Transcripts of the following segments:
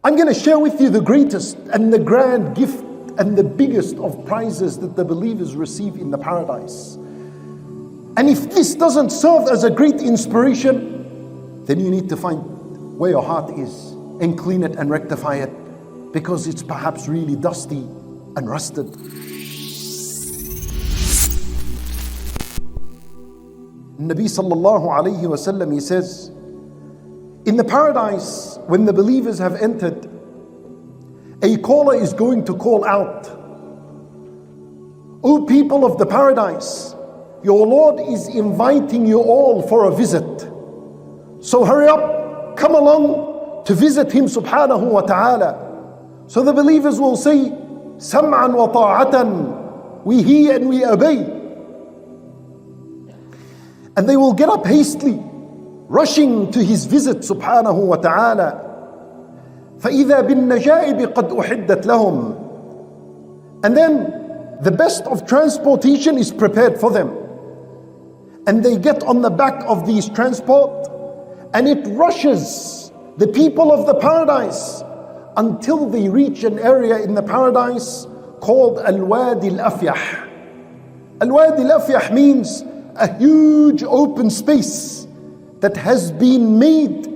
I'm going to share with you the greatest and the grand gift and the biggest of prizes that the believers receive in the paradise. And if this doesn't serve as a great inspiration, then you need to find where your heart is and clean it and rectify it, because it's perhaps really dusty and rusted. Nabi sallallahu alayhi wa sallam, he says, in the paradise, when the believers have entered, a caller is going to call out, O people of the paradise, your Lord is inviting you all for a visit. So hurry up, come along to visit Him subhanahu wa ta'ala. So the believers will say, Sam'an wa ta'atan, we hear and we obey. And they will get up hastily, rushing to His visit subhanahu wa ta'ala. فَإِذَا بِالنَّجَائِبِ قَدْ أُحِدَّتْ لَهُمْ. And then the best of transportation is prepared for them. And they get on the back of these transport, and it rushes the people of the paradise until they reach an area in the paradise called Al-Wadi Al-Afyah. Al-Wadi Al-Afyah means a huge open space that has been made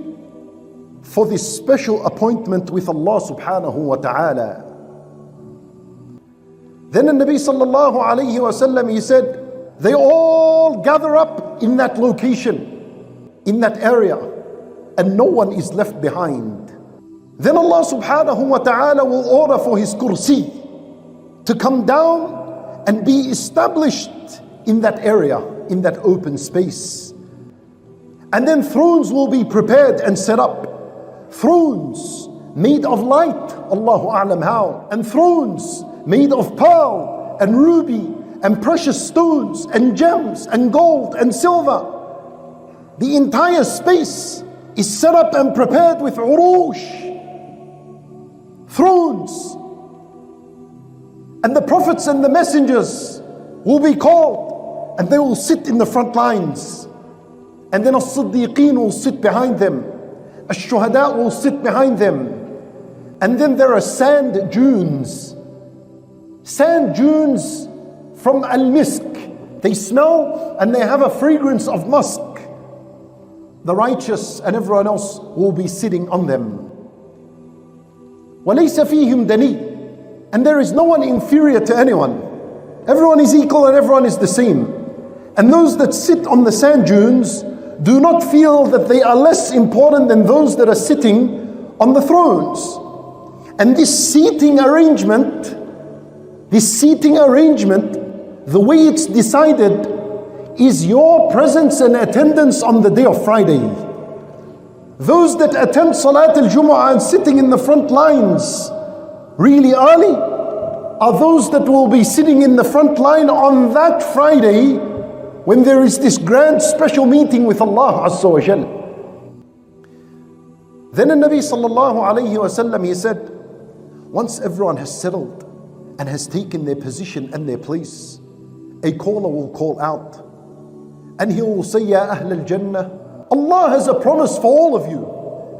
for this special appointment with Allah subhanahu wa ta'ala. Then the Nabi sallallahu alayhi wa sallam, he said, they all gather up in that location, in that area, and no one is left behind. Then Allah subhanahu wa ta'ala will order for His kursi to come down and be established in that area, in that open space. And then thrones will be prepared and set up. Thrones made of light, Allahu a'lam how, and thrones made of pearl and ruby and precious stones and gems and gold and silver. The entire space is set up and prepared with urush, thrones. And the prophets and the messengers will be called, and they will sit in the front lines. And then as-siddiqeen will sit behind them. Ash-shuhada will sit behind them. And then there are sand dunes. Sand dunes from al-misk. They smell and they have a fragrance of musk. The righteous and everyone else will be sitting on them. وَلَيْسَ فِيهِمْ دَنِي. And there is no one inferior to anyone. Everyone is equal and everyone is the same. And those that sit on the sand dunes do not feel that they are less important than those that are sitting on the thrones. And this seating arrangement, the way it's decided is your presence and attendance on the day of Friday. Those that attend Salat al-Jummah and sitting in the front lines really early are those that will be sitting in the front line on that Friday when there is this grand special meeting with Allah Azza wa Jal. Then the Nabi sallallahu alayhi wa sallam, he said, once everyone has settled and has taken their position and their place, a caller will call out and he will say, Ya Ahl al-Jannah, Allah has a promise for all of you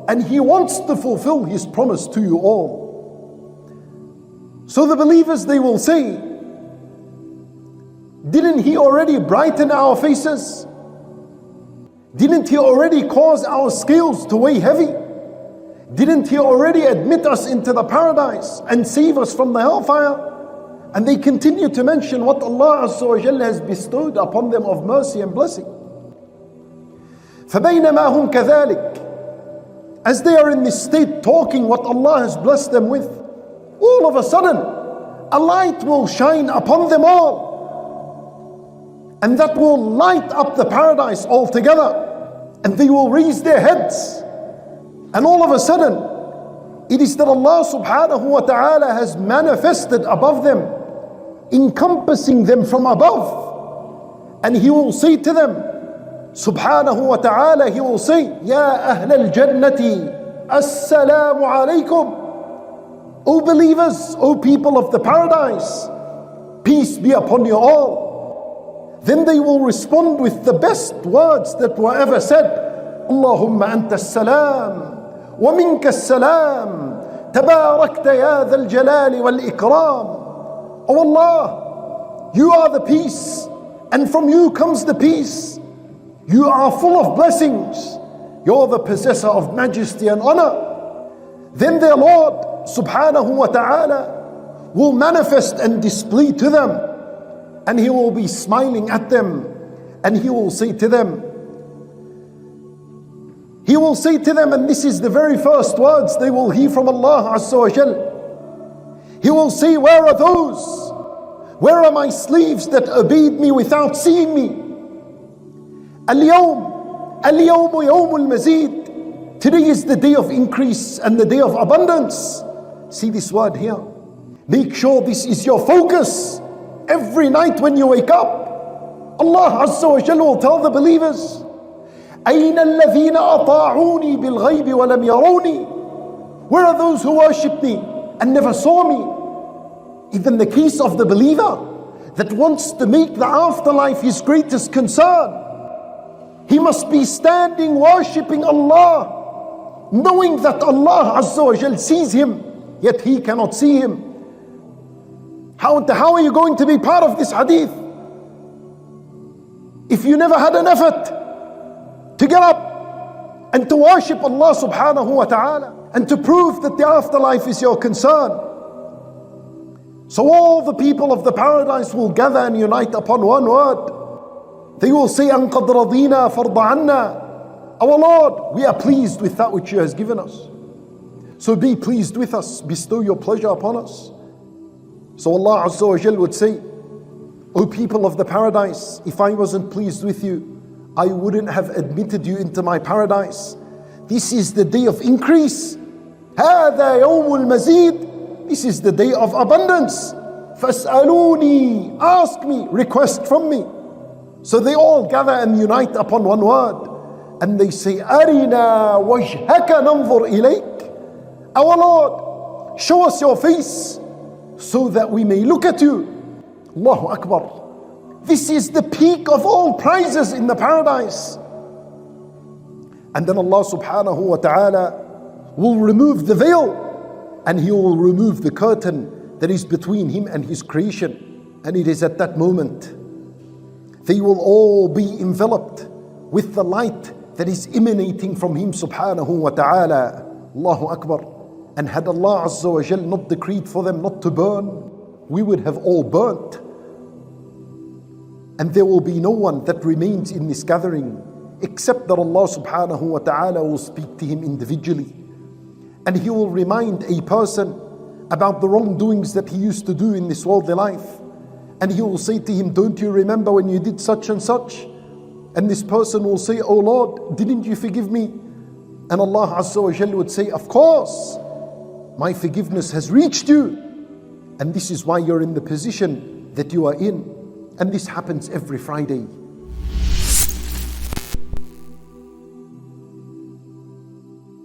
and He wants to fulfill His promise to you all. So the believers, they will say, didn't He already brighten our faces? Didn't He already cause our scales to weigh heavy? Didn't He already admit us into the paradise and save us from the hellfire? And they continue to mention what Allah Azza wa Jalla has bestowed upon them of mercy and blessing. فَبَيْنَمَا هُمْ كَذَلِكَ. As they are in this state talking what Allah has blessed them with, all of a sudden a light will shine upon them all. And that will light up the paradise altogether. And they will raise their heads. And all of a sudden, it is that Allah subhanahu wa ta'ala has manifested above them, encompassing them from above. And He will say to them, subhanahu wa ta'ala, He will say, Ya Ahl al-Jannati, Assalamu alaykum. O believers, O people of the paradise, peace be upon you all. Then they will respond with the best words that were ever said. Allahumma anta as-salam, wa minka as-salam, تباركت يا ذا الجلال والإكرام. Oh Allah, you are the peace, and from you comes the peace. You are full of blessings. You're the possessor of majesty and honor. Then their Lord subhanahu wa ta'ala will manifest and display to them, and He will be smiling at them, and He will say to them, and this is the very first words they will hear from Allah Azza wa Jal. He will say, where are those? Where are my slaves that obeyed me without seeing me? Al-yawm yawmul mazid. Today is the day of increase and the day of abundance. See this word here. Make sure this is your focus. Every night when you wake up, Allah Azza wa Jal will tell the believers, أين الذين أطاعوني بالغيب ولم يروني? Where are those who worship me and never saw me? Even the case of the believer that wants to make the afterlife his greatest concern, he must be standing worshipping Allah, knowing that Allah Azza wa Jal sees him, yet he cannot see him. How are you going to be part of this hadith if you never had an effort to get up and to worship Allah subhanahu wa ta'ala and to prove that the afterlife is your concern? So all the people of the paradise will gather and unite upon one word. They will say, أَن قَدْ رَضِينَا فَارْضَ عَنَّا. Our Lord, we are pleased with that which you has given us. So be pleased with us, bestow your pleasure upon us. So Allah Azza wa Jal would say, O people of the paradise, if I wasn't pleased with you, I wouldn't have admitted you into my paradise. This is the day of increase. هذا يوم المزيد. This is the day of abundance. فاسألوني. Ask me, request from me. So they all gather and unite upon one word. And they say, أرنا وجهك ننظر إليك. Our Lord, show us your face so that we may look at you. Allahu Akbar. This is the peak of all prizes in the paradise. And then Allah subhanahu wa ta'ala will remove the veil, and He will remove the curtain that is between Him and His creation. And it is at that moment they will all be enveloped with the light that is emanating from Him subhanahu wa ta'ala. Allahu Akbar. And had Allah Azza wa Jal not decreed for them not to burn, we would have all burnt. And there will be no one that remains in this gathering except that Allah subhanahu wa ta'ala will speak to him individually. And He will remind a person about the wrongdoings that he used to do in this worldly life. And He will say to him, don't you remember when you did such and such? And this person will say, oh Lord, didn't you forgive me? And Allah Azza wa Jalla would say, of course, my forgiveness has reached you. And this is why you're in the position that you are in. And this happens every Friday.